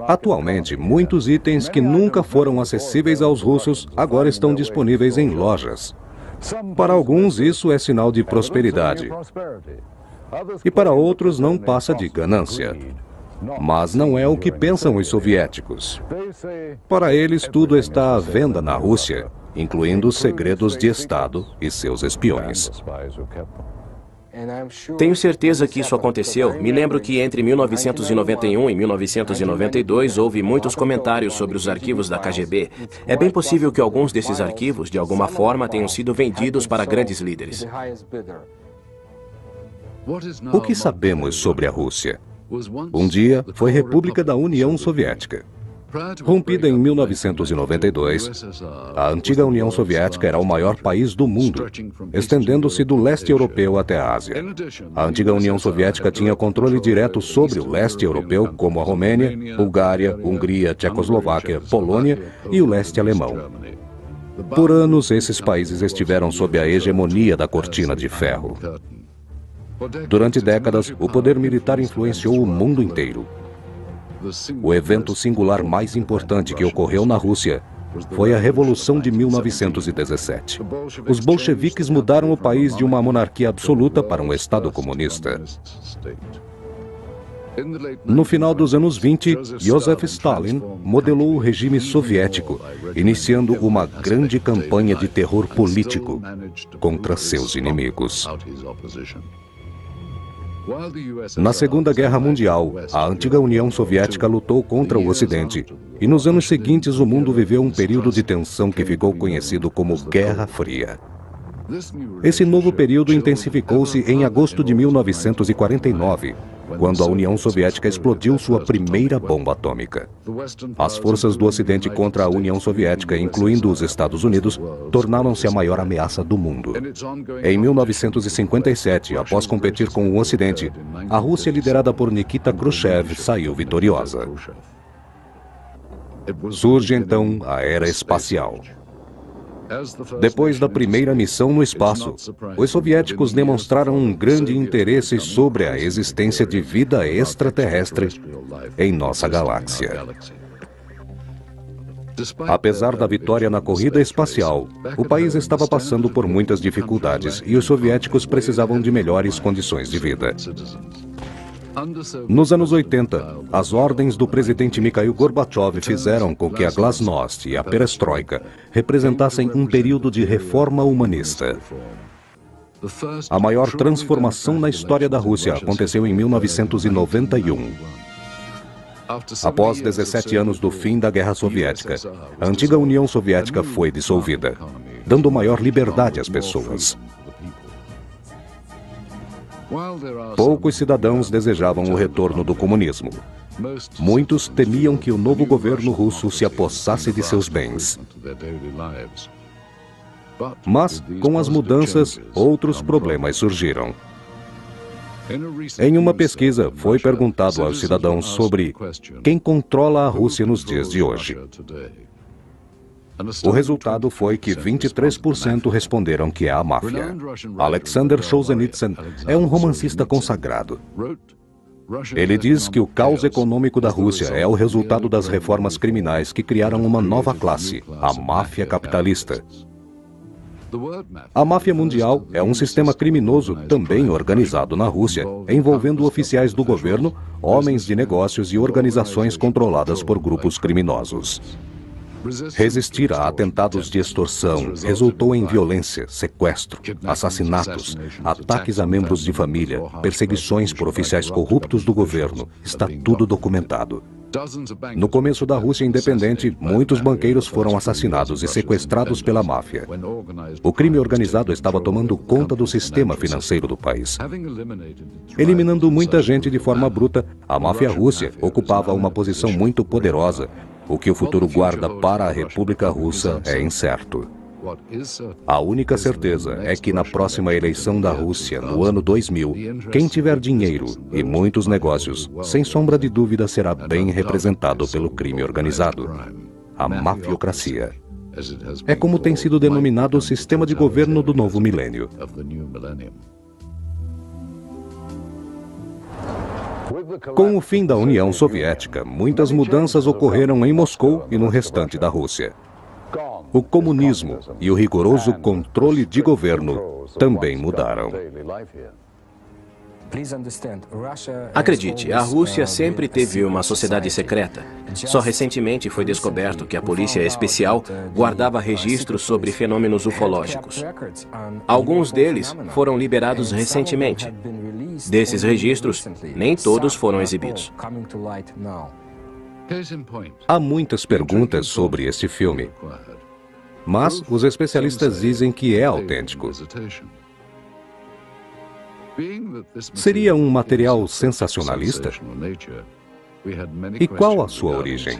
Atualmente, muitos itens que nunca foram acessíveis aos russos agora estão disponíveis em lojas. Para alguns, isso é sinal de prosperidade. E para outros, não passa de ganância. Mas não é o que pensam os soviéticos. Para eles, tudo está à venda na Rússia, incluindo os segredos de Estado e seus espiões. Tenho certeza que isso aconteceu. Me lembro que entre 1991 e 1992 houve muitos comentários sobre os arquivos da KGB. É bem possível que alguns desses arquivos, de alguma forma, tenham sido vendidos para grandes líderes. O que sabemos sobre a Rússia? Um dia, foi República da União Soviética. Rompida em 1992, a antiga União Soviética era o maior país do mundo, estendendo-se do leste europeu até a Ásia. A antiga União Soviética tinha controle direto sobre o leste europeu, como a Romênia, Bulgária, Hungria, Tchecoslováquia, Polônia e o leste alemão. Por anos, esses países estiveram sob a hegemonia da cortina de ferro. Durante décadas, o poder militar influenciou o mundo inteiro. O evento singular mais importante que ocorreu na Rússia foi a Revolução de 1917. Os bolcheviques mudaram o país de uma monarquia absoluta para um Estado comunista. No final dos anos 20, Joseph Stalin modelou o regime soviético, iniciando uma grande campanha de terror político contra seus inimigos. Na Segunda Guerra Mundial, a antiga União Soviética lutou contra o Ocidente, e nos anos seguintes o mundo viveu um período de tensão que ficou conhecido como Guerra Fria. Esse novo período intensificou-se em agosto de 1949, quando a União Soviética explodiu sua primeira bomba atômica. As forças do Ocidente contra a União Soviética, incluindo os Estados Unidos, tornaram-se a maior ameaça do mundo. Em 1957, após competir com o Ocidente, a Rússia, liderada por Nikita Khrushchev, saiu vitoriosa. Surge então a Era Espacial. Depois da primeira missão no espaço, os soviéticos demonstraram um grande interesse sobre a existência de vida extraterrestre em nossa galáxia. Apesar da vitória na corrida espacial, o país estava passando por muitas dificuldades e os soviéticos precisavam de melhores condições de vida. Nos anos 80, as ordens do presidente Mikhail Gorbachev fizeram com que a Glasnost e a Perestroika representassem um período de reforma humanista. A maior transformação na história da Rússia aconteceu em 1991. Após 17 anos do fim da Guerra Soviética, a antiga União Soviética foi dissolvida, dando maior liberdade às pessoas. Poucos cidadãos desejavam o retorno do comunismo. Muitos temiam que o novo governo russo se apossasse de seus bens. Mas, com as mudanças, outros problemas surgiram. Em uma pesquisa, foi perguntado aos cidadãos sobre quem controla a Rússia nos dias de hoje. O resultado foi que 23% responderam que é a máfia. Alexander Solzhenitsyn é um romancista consagrado. Ele diz que o caos econômico da Rússia é o resultado das reformas criminais que criaram uma nova classe, a máfia capitalista. A máfia mundial é um sistema criminoso também organizado na Rússia, envolvendo oficiais do governo, homens de negócios e organizações controladas por grupos criminosos. Resistir a atentados de extorsão resultou em violência, sequestro, assassinatos, ataques a membros de família, perseguições por oficiais corruptos do governo. Está tudo documentado. No começo da Rússia independente, muitos banqueiros foram assassinados e sequestrados pela máfia. O crime organizado estava tomando conta do sistema financeiro do país. Eliminando muita gente de forma bruta, a máfia russa ocupava uma posição muito poderosa. O que o futuro guarda para a República Russa é incerto. A única certeza é que na próxima eleição da Rússia, no ano 2000, quem tiver dinheiro e muitos negócios, sem sombra de dúvida será bem representado pelo crime organizado, a mafiocracia. É como tem sido denominado o sistema de governo do novo milênio. Com o fim da União Soviética, muitas mudanças ocorreram em Moscou e no restante da Rússia. O comunismo e o rigoroso controle de governo também mudaram. Acredite, a Rússia sempre teve uma sociedade secreta. Só recentemente foi descoberto que a polícia especial guardava registros sobre fenômenos ufológicos. Alguns deles foram liberados recentemente. Desses registros, nem todos foram exibidos. Há muitas perguntas sobre este filme, mas os especialistas dizem que é autêntico. Seria um material sensacionalista? E qual a sua origem?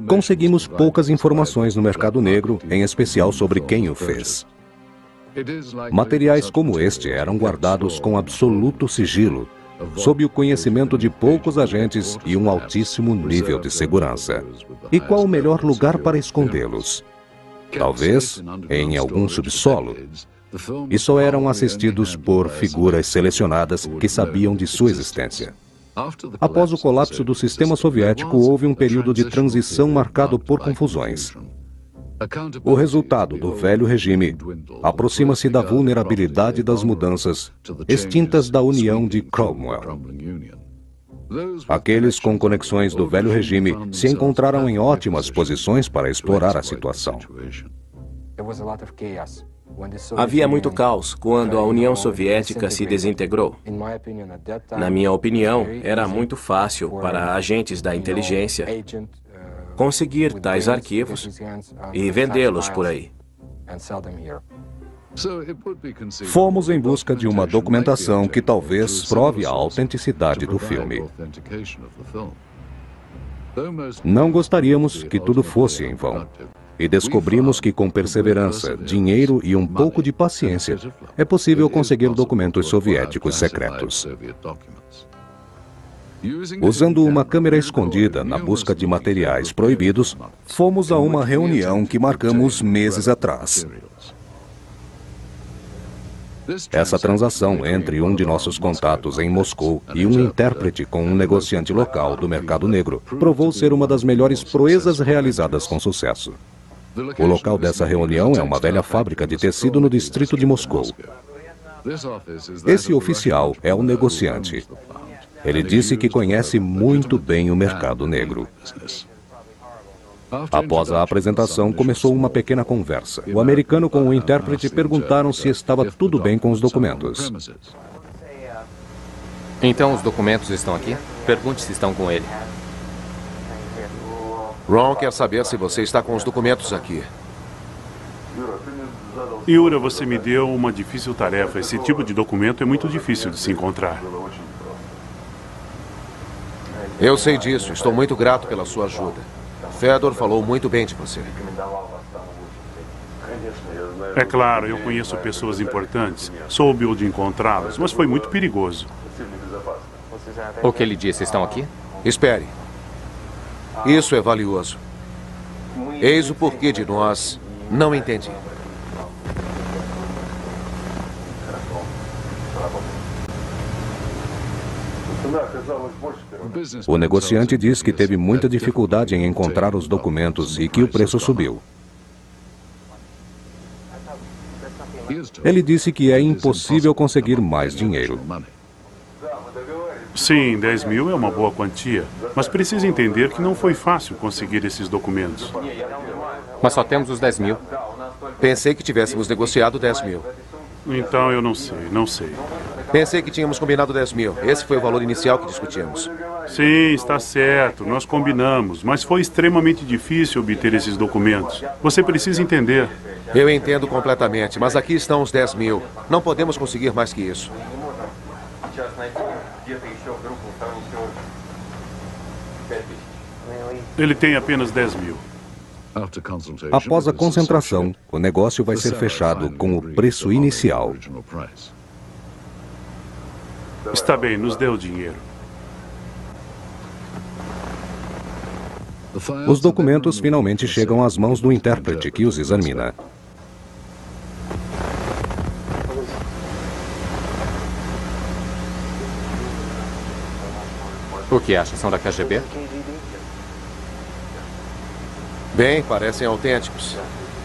Conseguimos poucas informações no mercado negro, em especial sobre quem o fez. Materiais como este eram guardados com absoluto sigilo, sob o conhecimento de poucos agentes e um altíssimo nível de segurança. E qual o melhor lugar para escondê-los? Talvez em algum subsolo. E só eram assistidos por figuras selecionadas que sabiam de sua existência. Após o colapso do sistema soviético, houve um período de transição marcado por confusões. O resultado do velho regime aproxima-se da vulnerabilidade das mudanças extintas da União de Cromwell. Aqueles com conexões do velho regime se encontraram em ótimas posições para explorar a situação. Havia muito caos quando a União Soviética se desintegrou. Na minha opinião, era muito fácil para agentes da inteligência conseguir tais arquivos e vendê-los por aí. Fomos em busca de uma documentação que talvez prove a autenticidade do filme. Não gostaríamos que tudo fosse em vão. E descobrimos que com perseverança, dinheiro e um pouco de paciência, é possível conseguir documentos soviéticos secretos. Usando uma câmera escondida na busca de materiais proibidos, fomos a uma reunião que marcamos meses atrás. Essa transação entre um de nossos contatos em Moscou e um intérprete com um negociante local do mercado negro provou ser uma das melhores proezas realizadas com sucesso. O local dessa reunião é uma velha fábrica de tecido no distrito de Moscou. Esse oficial é o negociante. Ele disse que conhece muito bem o mercado negro. Após a apresentação, começou uma pequena conversa. O americano com o intérprete perguntaram se estava tudo bem com os documentos. Então os documentos estão aqui? Pergunte se estão com ele. Ron quer saber se você está com os documentos aqui. Yura, você me deu uma difícil tarefa. Esse tipo de documento é muito difícil de se encontrar. Eu sei disso. Estou muito grato pela sua ajuda. Fedor falou muito bem de você. É claro, eu conheço pessoas importantes. Soube onde encontrá-las, mas foi muito perigoso. O que ele disse? Estão aqui? Espere. Isso é valioso. Eis o porquê de nós não entendi. O negociante diz que teve muita dificuldade em encontrar os documentos e que o preço subiu. Ele disse que é impossível conseguir mais dinheiro. Sim, 10 mil é uma boa quantia, mas precisa entender que não foi fácil conseguir esses documentos. Mas só temos os 10 mil. Pensei que tivéssemos negociado 10 mil. Então eu não sei. Pensei que tínhamos combinado 10 mil. Esse foi o valor inicial que discutimos. Sim, está certo, nós combinamos, mas foi extremamente difícil obter esses documentos. Você precisa entender. Eu entendo completamente, mas aqui estão os 10 mil. Não podemos conseguir mais que isso. Ele tem apenas 10 mil. Após a concentração, o negócio vai ser fechado com o preço inicial. Está bem, nos dê o dinheiro. Os documentos finalmente chegam às mãos do intérprete, que os examina. O que acha? São da KGB? Bem, parecem autênticos.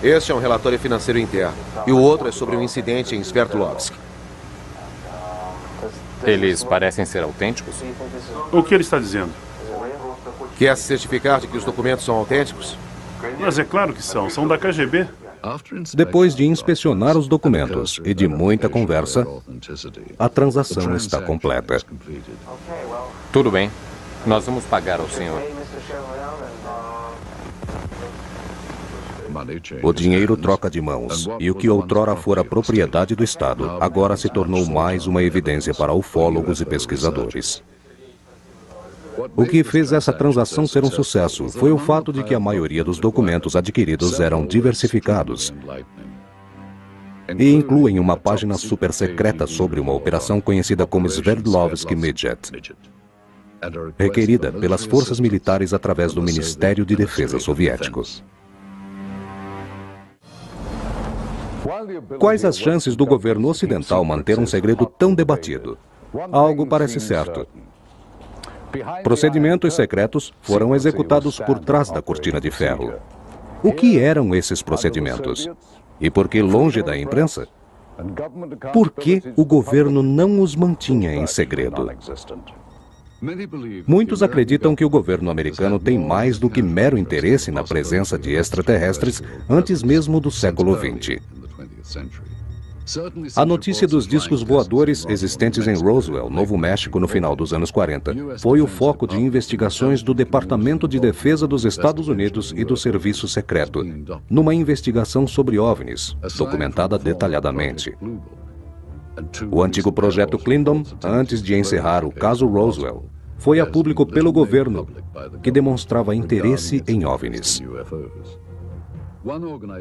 Este é um relatório financeiro interno. E o outro é sobre um incidente em Sverdlovsk. Eles parecem ser autênticos? O que ele está dizendo? Quer se certificar de que os documentos são autênticos? Mas é claro que são. São da KGB. Depois de inspecionar os documentos e de muita conversa, a transação está completa. Tudo bem. Nós vamos pagar ao senhor. O dinheiro troca de mãos, e o que outrora fora propriedade do Estado, agora se tornou mais uma evidência para ufólogos e pesquisadores. O que fez essa transação ser um sucesso foi o fato de que a maioria dos documentos adquiridos eram diversificados e incluem uma página super secreta sobre uma operação conhecida como Sverdlovsk Midget, requerida pelas forças militares através do Ministério de Defesa soviético. Quais as chances do governo ocidental manter um segredo tão debatido? Algo parece certo. Procedimentos secretos foram executados por trás da cortina de ferro. O que eram esses procedimentos? E por que longe da imprensa? Por que o governo não os mantinha em segredo? Muitos acreditam que o governo americano tem mais do que mero interesse na presença de extraterrestres antes mesmo do século XX. A notícia dos discos voadores existentes em Roswell, Novo México, no final dos anos 40, foi o foco de investigações do Departamento de Defesa dos Estados Unidos e do Serviço Secreto, numa investigação sobre OVNIs, documentada detalhadamente. O antigo projeto Clindon, antes de encerrar o caso Roswell, foi a público pelo governo, que demonstrava interesse em OVNIs.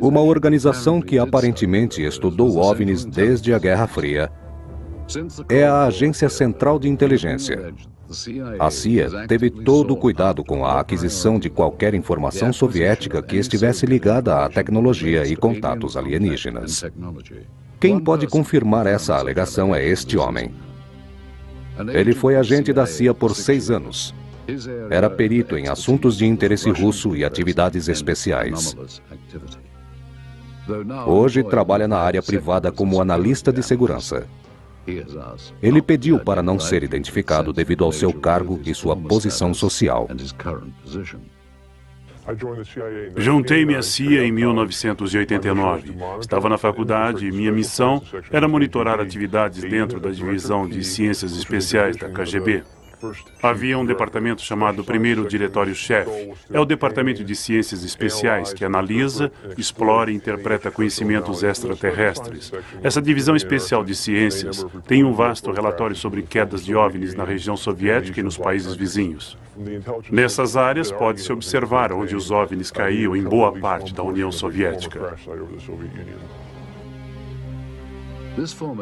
Uma organização que aparentemente estudou OVNIs desde a Guerra Fria é a Agência Central de Inteligência. A CIA teve todo o cuidado com a aquisição de qualquer informação soviética que estivesse ligada à tecnologia e contatos alienígenas. Quem pode confirmar essa alegação é este homem. Ele foi agente da CIA por 6 anos. Era perito em assuntos de interesse russo e atividades especiais. Hoje trabalha na área privada como analista de segurança. Ele pediu para não ser identificado devido ao seu cargo e sua posição social. Juntei-me à CIA em 1989. Estava na faculdade e minha missão era monitorar atividades dentro da divisão de ciências especiais da KGB. Havia um departamento chamado Primeiro Diretório-Chefe. É o departamento de ciências especiais que analisa, explora e interpreta conhecimentos extraterrestres. Essa divisão especial de ciências tem um vasto relatório sobre quedas de OVNIs na região soviética e nos países vizinhos. Nessas áreas pode-se observar onde os OVNIs caíam em boa parte da União Soviética.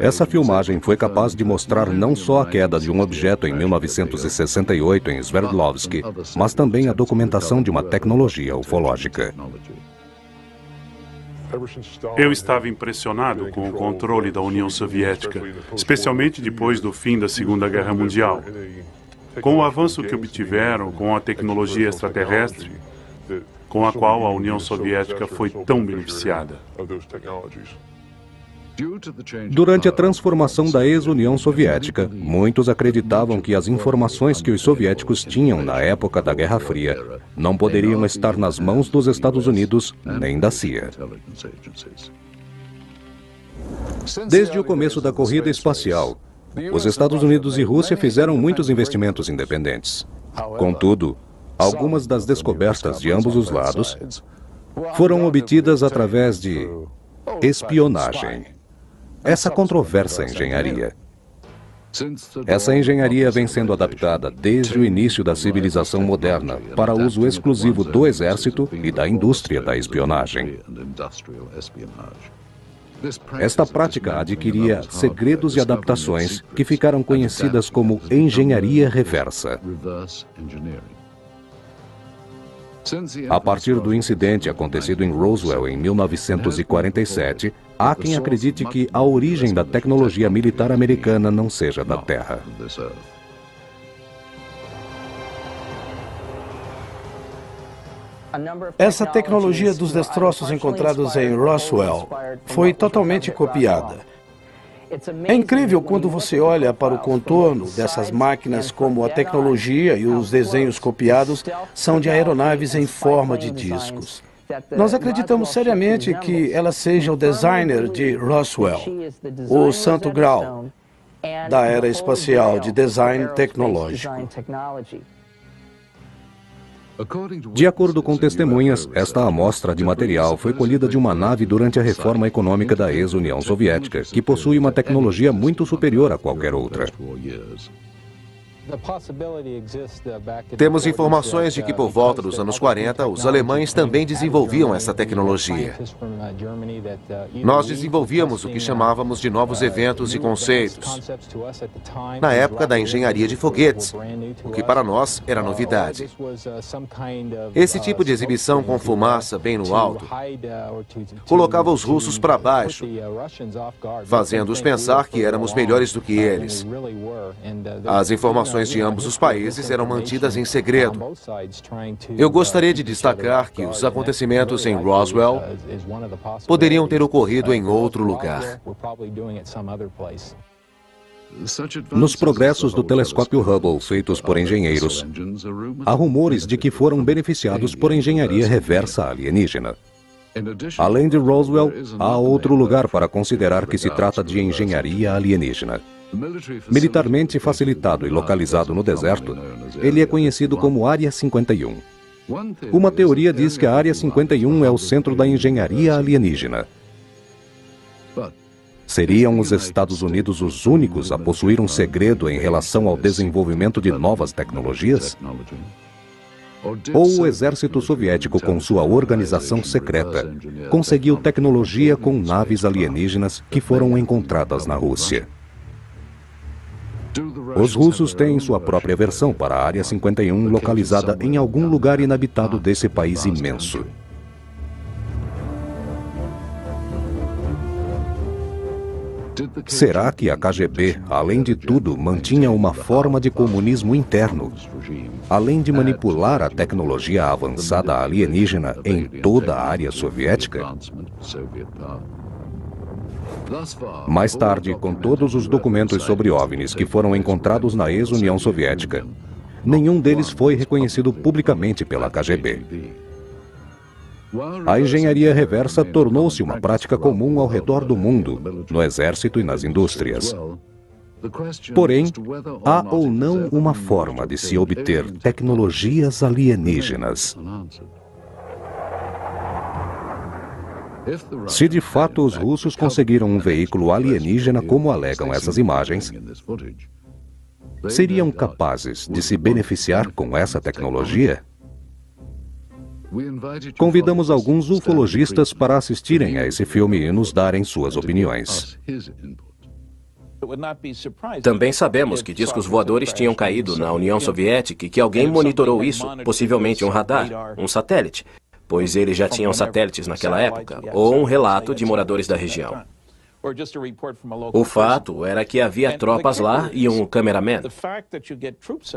Essa filmagem foi capaz de mostrar não só a queda de um objeto em 1968 em Sverdlovsk, mas também a documentação de uma tecnologia ufológica. Eu estava impressionado com o controle da União Soviética, especialmente depois do fim da Segunda Guerra Mundial. Com o avanço que obtiveram com a tecnologia extraterrestre, com a qual a União Soviética foi tão beneficiada. Durante a transformação da ex-União Soviética, muitos acreditavam que as informações que os soviéticos tinham na época da Guerra Fria não poderiam estar nas mãos dos Estados Unidos nem da CIA. Desde o começo da corrida espacial, os Estados Unidos e Rússia fizeram muitos investimentos independentes. Contudo, algumas das descobertas de ambos os lados foram obtidas através de espionagem. Essa controversa engenharia. Essa engenharia vem sendo adaptada desde o início da civilização moderna para uso exclusivo do exército e da indústria da espionagem. Esta prática adquiria segredos e adaptações que ficaram conhecidas como engenharia reversa. A partir do incidente acontecido em Roswell em 1947, há quem acredite que a origem da tecnologia militar americana não seja da Terra. Essa tecnologia dos destroços encontrados em Roswell foi totalmente copiada. É incrível quando você olha para o contorno dessas máquinas, como a tecnologia e os desenhos copiados são de aeronaves em forma de discos. Nós acreditamos seriamente que ela seja o designer de Roswell, o santo grau da era espacial de design tecnológico. De acordo com testemunhas, esta amostra de material foi colhida de uma nave durante a reforma econômica da ex-União Soviética, que possui uma tecnologia muito superior a qualquer outra. Temos informações de que por volta dos anos 40, os alemães também desenvolviam essa tecnologia. Nós desenvolvíamos o que chamávamos de novos eventos e conceitos, na época da engenharia de foguetes, o que para nós era novidade. Esse tipo de exibição com fumaça bem no alto colocava os russos para baixo, fazendo-os pensar que éramos melhores do que eles. As informações de ambos os países eram mantidas em segredo. Eu gostaria de destacar que os acontecimentos em Roswell poderiam ter ocorrido em outro lugar. Nos progressos do telescópio Hubble feitos por engenheiros, há rumores de que foram beneficiados por engenharia reversa alienígena. Além de Roswell, há outro lugar para considerar que se trata de engenharia alienígena. Militarmente facilitado e localizado no deserto, ele é conhecido como Área 51. Uma teoria diz que a Área 51 é o centro da engenharia alienígena. Seriam os Estados Unidos os únicos a possuir um segredo em relação ao desenvolvimento de novas tecnologias? Ou o exército soviético, com sua organização secreta, conseguiu tecnologia com naves alienígenas que foram encontradas na Rússia? Os russos têm sua própria versão para a Área 51, localizada em algum lugar inabitado desse país imenso. Será que a KGB, além de tudo, mantinha uma forma de comunismo interno, além de manipular a tecnologia avançada alienígena em toda a área soviética? Mais tarde, com todos os documentos sobre OVNIs que foram encontrados na ex-União Soviética, nenhum deles foi reconhecido publicamente pela KGB. A engenharia reversa tornou-se uma prática comum ao redor do mundo, no exército e nas indústrias. Porém, há ou não uma forma de se obter tecnologias alienígenas? Se de fato os russos conseguiram um veículo alienígena como alegam essas imagens, seriam capazes de se beneficiar com essa tecnologia? Convidamos alguns ufologistas para assistirem a esse filme e nos darem suas opiniões. Também sabemos que discos voadores tinham caído na União Soviética e que alguém monitorou isso, possivelmente um radar, um satélite, pois eles já tinham satélites naquela época, ou um relato de moradores da região. O fato era que havia tropas lá e um cameraman.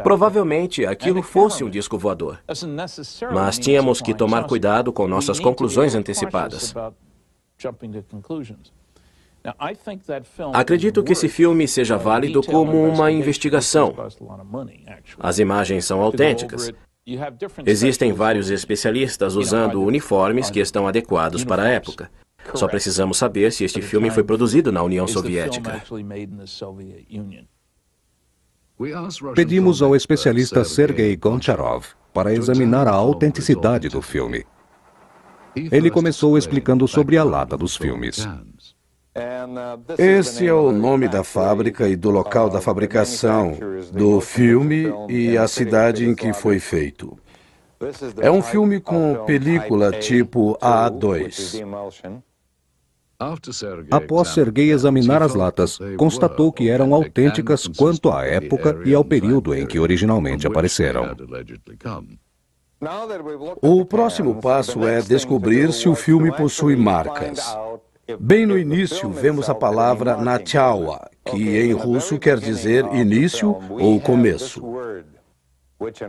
Provavelmente aquilo fosse um disco voador. Mas tínhamos que tomar cuidado com nossas conclusões antecipadas. Acredito que esse filme seja válido como uma investigação. As imagens são autênticas. Existem vários especialistas usando uniformes que estão adequados para a época. Só precisamos saber se este filme foi produzido na União Soviética. Pedimos ao especialista Sergei Goncharov para examinar a autenticidade do filme. Ele começou explicando sobre a lata dos filmes. Esse é o nome da fábrica e do local da fabricação do filme e a cidade em que foi feito. É um filme com película tipo A2. Após Sergei examinar as latas, constatou que eram autênticas quanto à época e ao período em que originalmente apareceram. O próximo passo é descobrir se o filme possui marcas. Bem no início, vemos a palavra Nachawa, que em russo quer dizer início ou começo.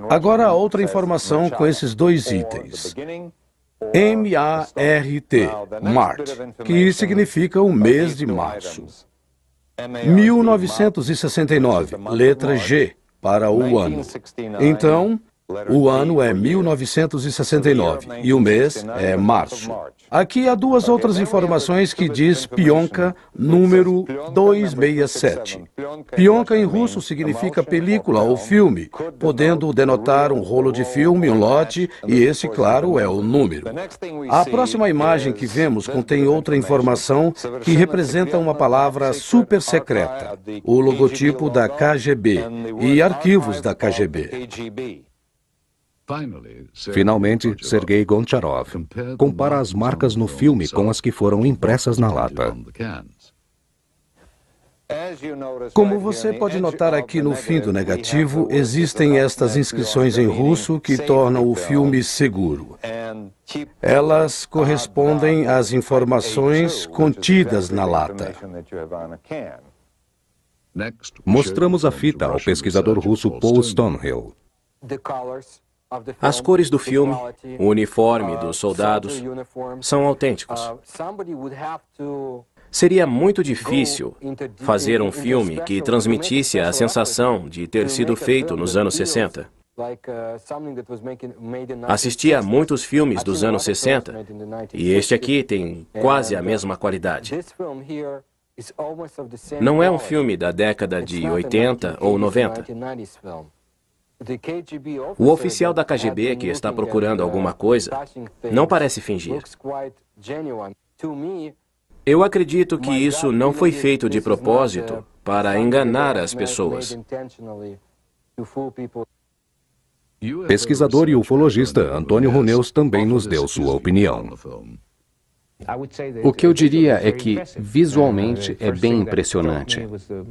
Agora, outra informação com esses dois itens. M-A-R-T, Mart, que significa o mês de março. 1969, letra G, para o ano. Então, o ano é 1969 e o mês é março. Aqui há duas outras informações que diz Pionka número 267. Pionka em russo significa película ou filme, podendo denotar um rolo de filme, um lote, e esse, claro, é o número. A próxima imagem que vemos contém outra informação que representa uma palavra super secreta, o logotipo da KGB e arquivos da KGB. Finalmente, Sergei Goncharov compara as marcas no filme com as que foram impressas na lata. Como você pode notar aqui no fim do negativo, existem estas inscrições em russo que tornam o filme seguro. Elas correspondem às informações contidas na lata. Mostramos a fita ao pesquisador russo Paul Stonehill. As cores do filme, o uniforme dos soldados, são autênticos. Seria muito difícil fazer um filme que transmitisse a sensação de ter sido feito nos anos 60. Assisti a muitos filmes dos anos 60 e este aqui tem quase a mesma qualidade. Não é um filme da década de 80 ou 90. O oficial da KGB que está procurando alguma coisa não parece fingir. Eu acredito que isso não foi feito de propósito para enganar as pessoas. Pesquisador e ufologista Antônio Huneus também nos deu sua opinião. O que eu diria é que, visualmente, é bem impressionante.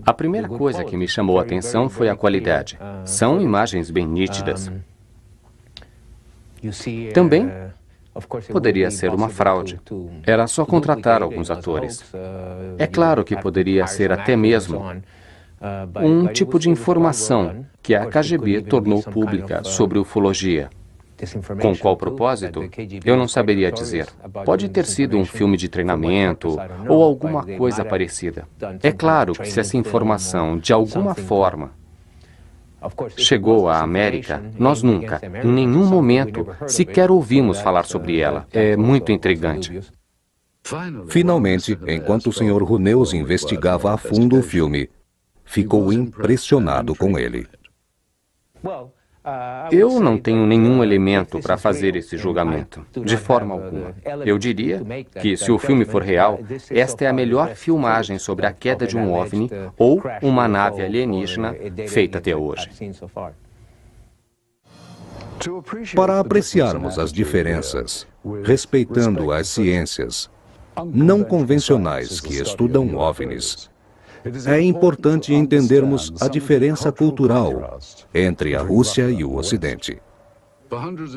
A primeira coisa que me chamou a atenção foi a qualidade. São imagens bem nítidas. Também poderia ser uma fraude. Era só contratar alguns atores. É claro que poderia ser até mesmo um tipo de informação que a KGB tornou pública sobre ufologia. Com qual propósito? Eu não saberia dizer. Pode ter sido um filme de treinamento ou alguma coisa parecida. É claro que se essa informação, de alguma forma, chegou à América, nós nunca, em nenhum momento, sequer ouvimos falar sobre ela. É muito intrigante. Finalmente, enquanto o Sr. Huneus investigava a fundo o filme, ficou impressionado com ele. Eu não tenho nenhum elemento para fazer esse julgamento, de forma alguma. Eu diria que, se o filme for real, esta é a melhor filmagem sobre a queda de um OVNI ou uma nave alienígena feita até hoje. Para apreciarmos as diferenças, respeitando as ciências não convencionais que estudam OVNIs, é importante entendermos a diferença cultural entre a Rússia e o Ocidente.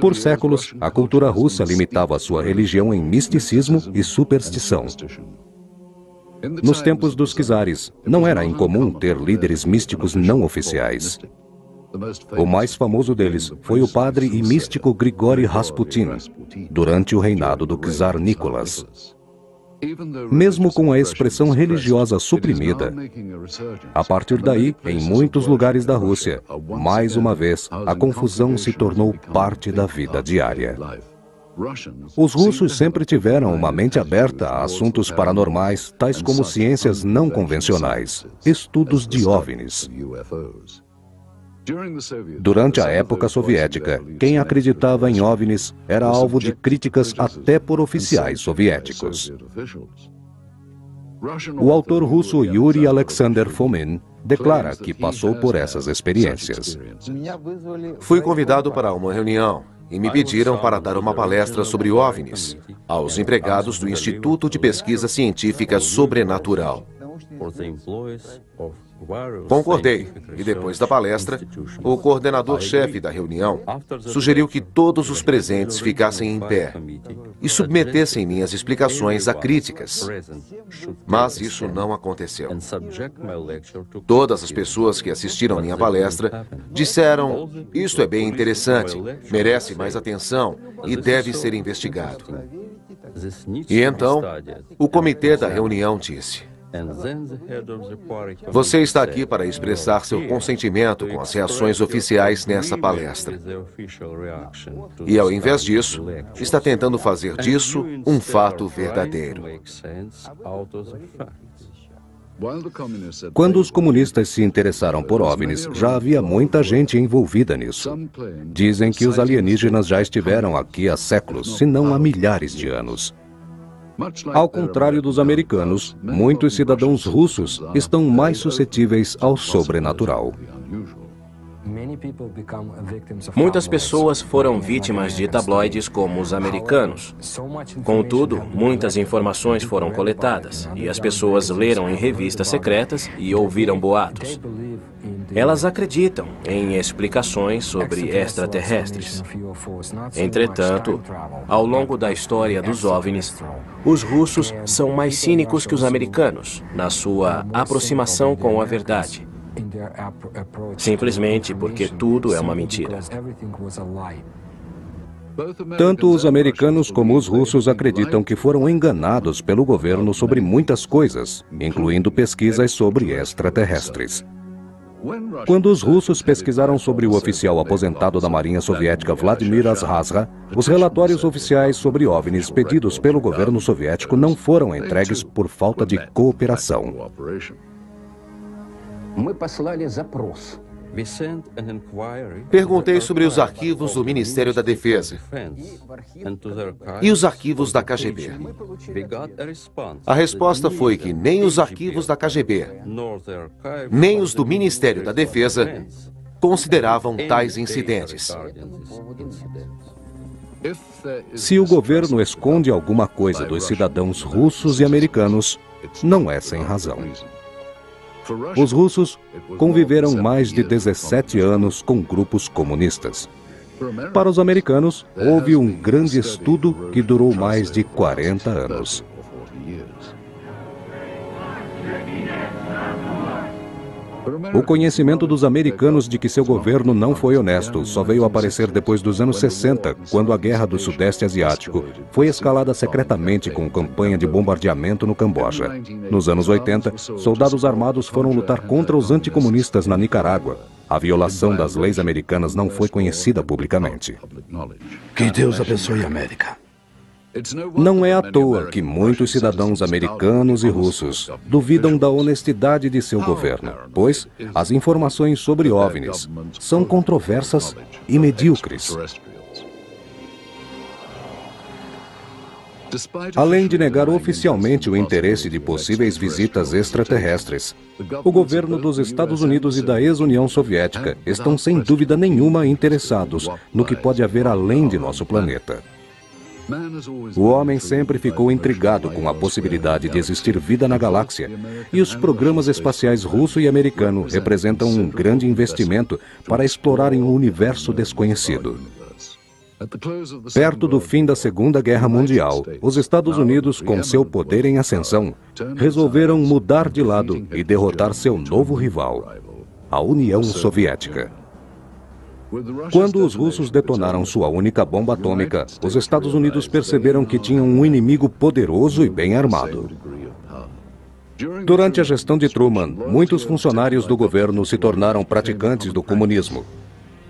Por séculos, a cultura russa limitava sua religião em misticismo e superstição. Nos tempos dos czares, não era incomum ter líderes místicos não oficiais. O mais famoso deles foi o padre e místico Grigori Rasputin, durante o reinado do czar Nicolas. Mesmo com a expressão religiosa suprimida, a partir daí, em muitos lugares da Rússia, mais uma vez, a confusão se tornou parte da vida diária. Os russos sempre tiveram uma mente aberta a assuntos paranormais, tais como ciências não convencionais, estudos de OVNIs. Durante a época soviética, quem acreditava em OVNIs era alvo de críticas até por oficiais soviéticos. O autor russo Yuri Alexander Fomin declara que passou por essas experiências. Fui convidado para uma reunião e me pediram para dar uma palestra sobre OVNIs aos empregados do Instituto de Pesquisa Científica Sobrenatural. Concordei, e depois da palestra, o coordenador-chefe da reunião sugeriu que todos os presentes ficassem em pé e submetessem minhas explicações a críticas. Mas isso não aconteceu. Todas as pessoas que assistiram minha palestra disseram: "Isto é bem interessante, merece mais atenção e deve ser investigado." E então, o comitê da reunião disse: "Você está aqui para expressar seu consentimento com as reações oficiais nessa palestra. E, ao invés disso, está tentando fazer disso um fato verdadeiro." Quando os comunistas se interessaram por OVNIs, já havia muita gente envolvida nisso. Dizem que os alienígenas já estiveram aqui há séculos, se não há milhares de anos. Ao contrário dos americanos, muitos cidadãos russos estão mais suscetíveis ao sobrenatural. Muitas pessoas foram vítimas de tabloides como os americanos. Contudo, muitas informações foram coletadas e as pessoas leram em revistas secretas e ouviram boatos. Elas acreditam em explicações sobre extraterrestres. Entretanto, ao longo da história dos OVNIs, os russos são mais cínicos que os americanos na sua aproximação com a verdade. Simplesmente porque tudo é uma mentira. Tanto os americanos como os russos acreditam que foram enganados pelo governo sobre muitas coisas, incluindo pesquisas sobre extraterrestres. Quando os russos pesquisaram sobre o oficial aposentado da Marinha Soviética Vladimir Azhazra, os relatórios oficiais sobre OVNIs pedidos pelo governo soviético não foram entregues por falta de cooperação. Perguntei sobre os arquivos do Ministério da Defesa e os arquivos da KGB. A resposta foi que nem os arquivos da KGB, nem os do Ministério da Defesa consideravam tais incidentes. Se o governo esconde alguma coisa dos cidadãos russos e americanos, não é sem razão. Os russos conviveram mais de 17 anos com grupos comunistas. Para os americanos, houve um grande estudo que durou mais de 40 anos. O conhecimento dos americanos de que seu governo não foi honesto só veio aparecer depois dos anos 60, quando a Guerra do Sudeste Asiático foi escalada secretamente com campanha de bombardeamento no Camboja. Nos anos 80, soldados armados foram lutar contra os anticomunistas na Nicarágua. A violação das leis americanas não foi conhecida publicamente. Que Deus abençoe a América. Não é à toa que muitos cidadãos americanos e russos duvidam da honestidade de seu governo, pois as informações sobre OVNIs são controversas e medíocres. Além de negar oficialmente o interesse de possíveis visitas extraterrestres, o governo dos Estados Unidos e da ex-União Soviética estão sem dúvida nenhuma interessados no que pode haver além de nosso planeta. O homem sempre ficou intrigado com a possibilidade de existir vida na galáxia, e os programas espaciais russo e americano representam um grande investimento para explorarem um universo desconhecido. Perto do fim da Segunda Guerra Mundial, os Estados Unidos, com seu poder em ascensão, resolveram mudar de lado e derrotar seu novo rival, a União Soviética. Quando os russos detonaram sua única bomba atômica, os Estados Unidos perceberam que tinham um inimigo poderoso e bem armado. Durante a gestão de Truman, muitos funcionários do governo se tornaram praticantes do comunismo,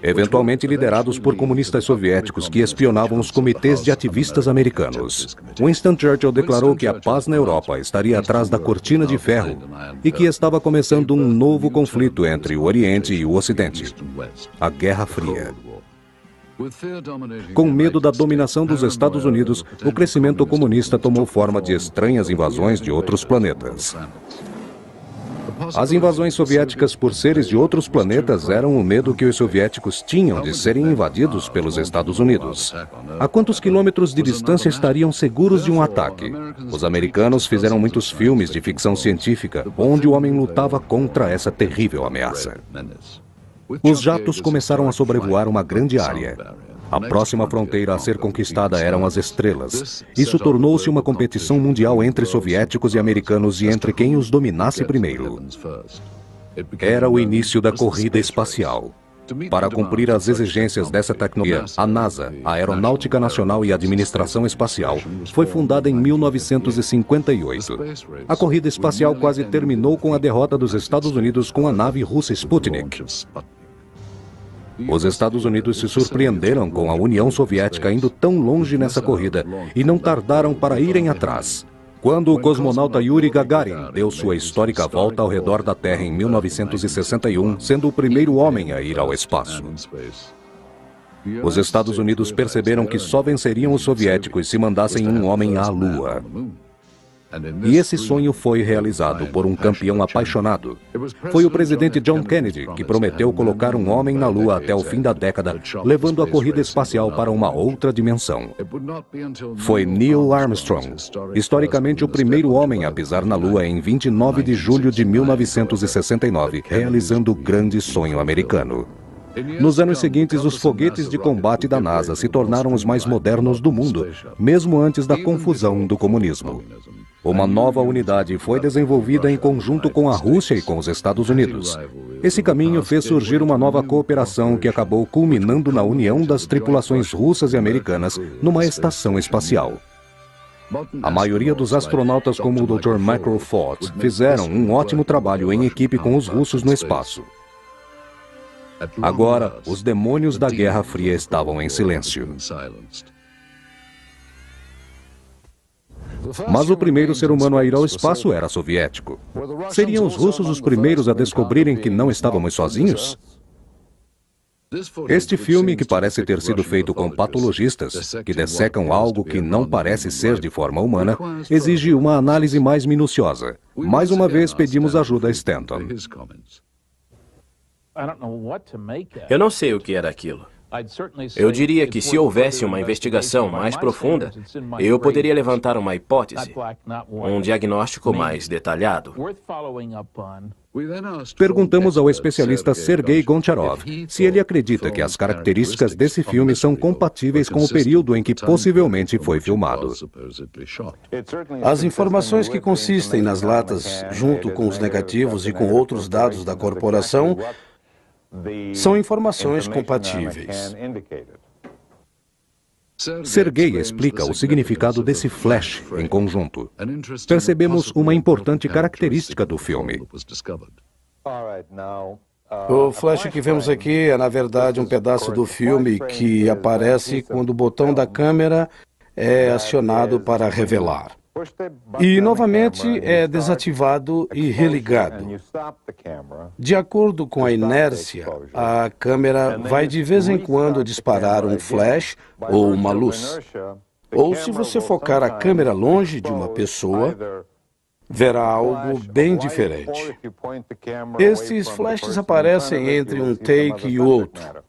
eventualmente liderados por comunistas soviéticos que espionavam os comitês de ativistas americanos. Winston Churchill declarou que a paz na Europa estaria atrás da cortina de ferro e que estava começando um novo conflito entre o Oriente e o Ocidente, a Guerra Fria. Com medo da dominação dos Estados Unidos, o crescimento comunista tomou forma de estranhas invasões de outros planetas. As invasões soviéticas por seres de outros planetas eram o medo que os soviéticos tinham de serem invadidos pelos Estados Unidos. A quantos quilômetros de distância estariam seguros de um ataque? Os americanos fizeram muitos filmes de ficção científica onde o homem lutava contra essa terrível ameaça. Os jatos começaram a sobrevoar uma grande área. A próxima fronteira a ser conquistada eram as estrelas. Isso tornou-se uma competição mundial entre soviéticos e americanos e entre quem os dominasse primeiro. Era o início da corrida espacial. Para cumprir as exigências dessa tecnologia, a NASA, a Aeronáutica Nacional e a Administração Espacial, foi fundada em 1958. A corrida espacial quase terminou com a derrota dos Estados Unidos com a nave russa Sputnik. Os Estados Unidos se surpreenderam com a União Soviética indo tão longe nessa corrida e não tardaram para irem atrás. Quando o cosmonauta Yuri Gagarin deu sua histórica volta ao redor da Terra em 1961, sendo o primeiro homem a ir ao espaço. Os Estados Unidos perceberam que só venceriam os soviéticos se mandassem um homem à Lua. E esse sonho foi realizado por um campeão apaixonado. Foi o presidente John Kennedy que prometeu colocar um homem na Lua até o fim da década, levando a corrida espacial para uma outra dimensão. Foi Neil Armstrong, historicamente o primeiro homem a pisar na Lua em 29 de julho de 1969, realizando o grande sonho americano. Nos anos seguintes, os foguetes de combate da NASA se tornaram os mais modernos do mundo, mesmo antes da confusão do comunismo. Uma nova unidade foi desenvolvida em conjunto com a Rússia e com os Estados Unidos. Esse caminho fez surgir uma nova cooperação que acabou culminando na união das tripulações russas e americanas numa estação espacial. A maioria dos astronautas, como o Dr. Michael Ford, fizeram um ótimo trabalho em equipe com os russos no espaço. Agora, os demônios da Guerra Fria estavam em silêncio. Mas o primeiro ser humano a ir ao espaço era soviético. Seriam os russos os primeiros a descobrirem que não estávamos sozinhos? Este filme, que parece ter sido feito com patologistas, que dessecam algo que não parece ser de forma humana, exige uma análise mais minuciosa. Mais uma vez pedimos ajuda a Stanton. Eu não sei o que era aquilo. Eu diria que se houvesse uma investigação mais profunda, eu poderia levantar uma hipótese, um diagnóstico mais detalhado. Perguntamos ao especialista Sergei Goncharov se ele acredita que as características desse filme são compatíveis com o período em que possivelmente foi filmado. As informações que consistem nas latas, junto com os negativos e com outros dados da corporação, são informações compatíveis. Sergei explica o significado desse flash em conjunto. Percebemos uma importante característica do filme. O flash que vemos aqui é, na verdade, um pedaço do filme que aparece quando o botão da câmera é acionado para revelar. E, novamente, é desativado e religado. De acordo com a inércia, a câmera vai de vez em quando disparar um flash ou uma luz. Ou, se você focar a câmera longe de uma pessoa, verá algo bem diferente. Estes flashes aparecem entre um take e outro.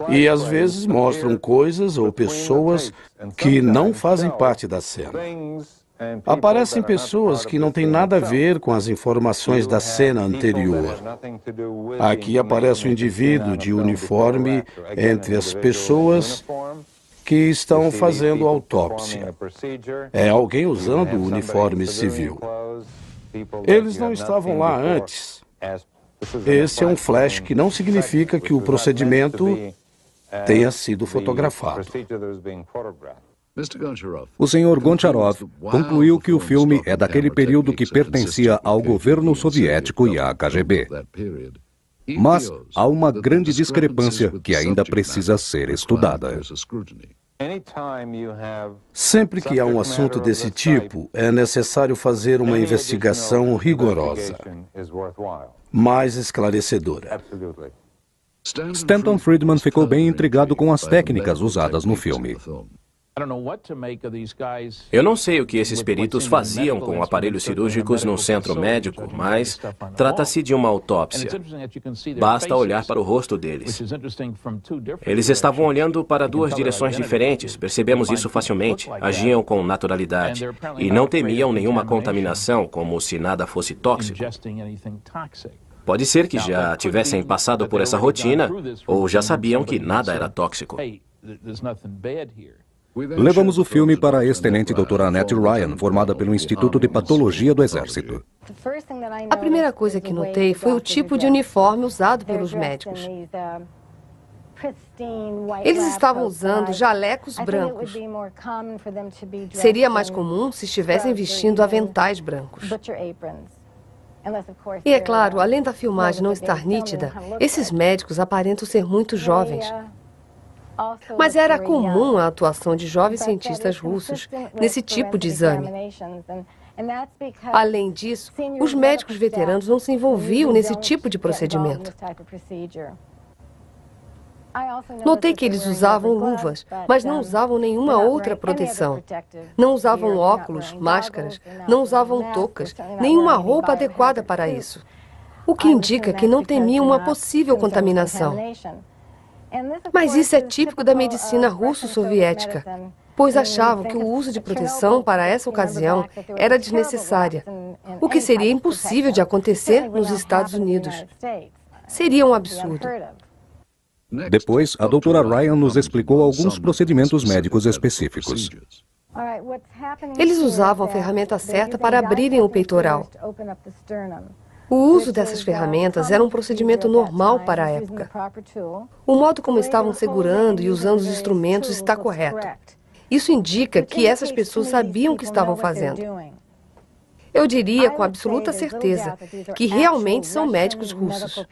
E às vezes mostram coisas ou pessoas que não fazem parte da cena. Aparecem pessoas que não têm nada a ver com as informações da cena anterior. Aqui aparece o indivíduo de uniforme entre as pessoas que estão fazendo autópsia. É alguém usando o uniforme civil. Eles não estavam lá antes. Esse é um flash que não significa que o procedimento tenha sido fotografado. O Sr. Goncharov concluiu que o filme é daquele período que pertencia ao governo soviético e à KGB. Mas há uma grande discrepância que ainda precisa ser estudada. Sempre que há um assunto desse tipo, é necessário fazer uma investigação rigorosa, mais esclarecedora. Stanton Friedman ficou bem intrigado com as técnicas usadas no filme. Eu não sei o que esses peritos faziam com aparelhos cirúrgicos no centro médico, mas trata-se de uma autópsia. Basta olhar para o rosto deles. Eles estavam olhando para duas direções diferentes, percebemos isso facilmente, agiam com naturalidade e não temiam nenhuma contaminação, como se nada fosse tóxico. Pode ser que já tivessem passado por essa rotina ou já sabiam que nada era tóxico. Levamos o filme para a excelente doutora Annette Ryan, formada pelo Instituto de Patologia do Exército. A primeira coisa que notei foi o tipo de uniforme usado pelos médicos. Eles estavam usando jalecos brancos. Seria mais comum se estivessem vestindo aventais brancos. E é claro, além da filmagem não estar nítida, esses médicos aparentam ser muito jovens. Mas era comum a atuação de jovens cientistas russos nesse tipo de exame. Além disso, os médicos veteranos não se envolviam nesse tipo de procedimento. Notei que eles usavam luvas, mas não usavam nenhuma outra proteção. Não usavam óculos, máscaras, não usavam toucas, nenhuma roupa adequada para isso. O que indica que não temiam uma possível contaminação. Mas isso é típico da medicina russo-soviética, pois achavam que o uso de proteção para essa ocasião era desnecessária, o que seria impossível de acontecer nos Estados Unidos. Seria um absurdo. Depois, a doutora Ryan nos explicou alguns procedimentos médicos específicos. Eles usavam a ferramenta certa para abrirem o peitoral. O uso dessas ferramentas era um procedimento normal para a época. O modo como estavam segurando e usando os instrumentos está correto. Isso indica que essas pessoas sabiam o que estavam fazendo. Eu diria com absoluta certeza que realmente são médicos russos.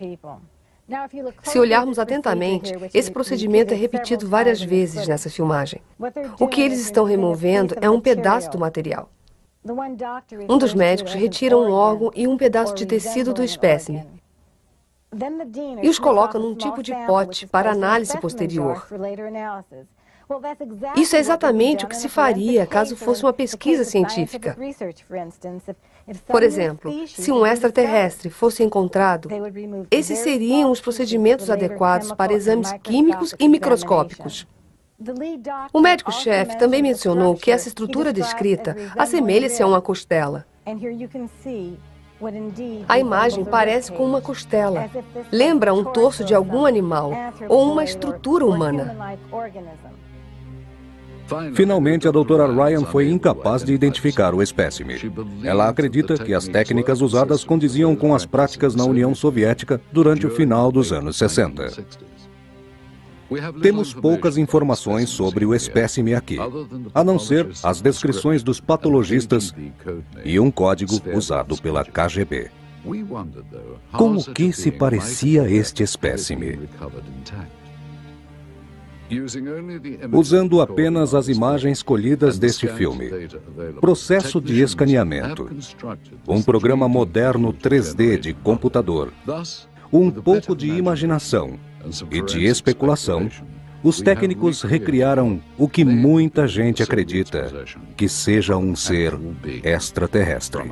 Se olharmos atentamente, esse procedimento é repetido várias vezes nessa filmagem. O que eles estão removendo é um pedaço do material. Um dos médicos retira um órgão e um pedaço de tecido do espécime e os coloca num tipo de pote para análise posterior. Isso é exatamente o que se faria caso fosse uma pesquisa científica. Por exemplo, se um extraterrestre fosse encontrado, esses seriam os procedimentos adequados para exames químicos e microscópicos. O médico-chefe também mencionou que essa estrutura descrita assemelha-se a uma costela. A imagem parece com uma costela. Lembra um torso de algum animal ou uma estrutura humana. Finalmente, a doutora Ryan foi incapaz de identificar o espécime. Ela acredita que as técnicas usadas condiziam com as práticas na União Soviética durante o final dos anos 60. Temos poucas informações sobre o espécime aqui, a não ser as descrições dos patologistas e um código usado pela KGB. Como que se parecia este espécime? Usando apenas as imagens colhidas deste filme, processo de escaneamento, um programa moderno 3D de computador, um pouco de imaginação e de especulação, os técnicos recriaram o que muita gente acredita que seja um ser extraterrestre.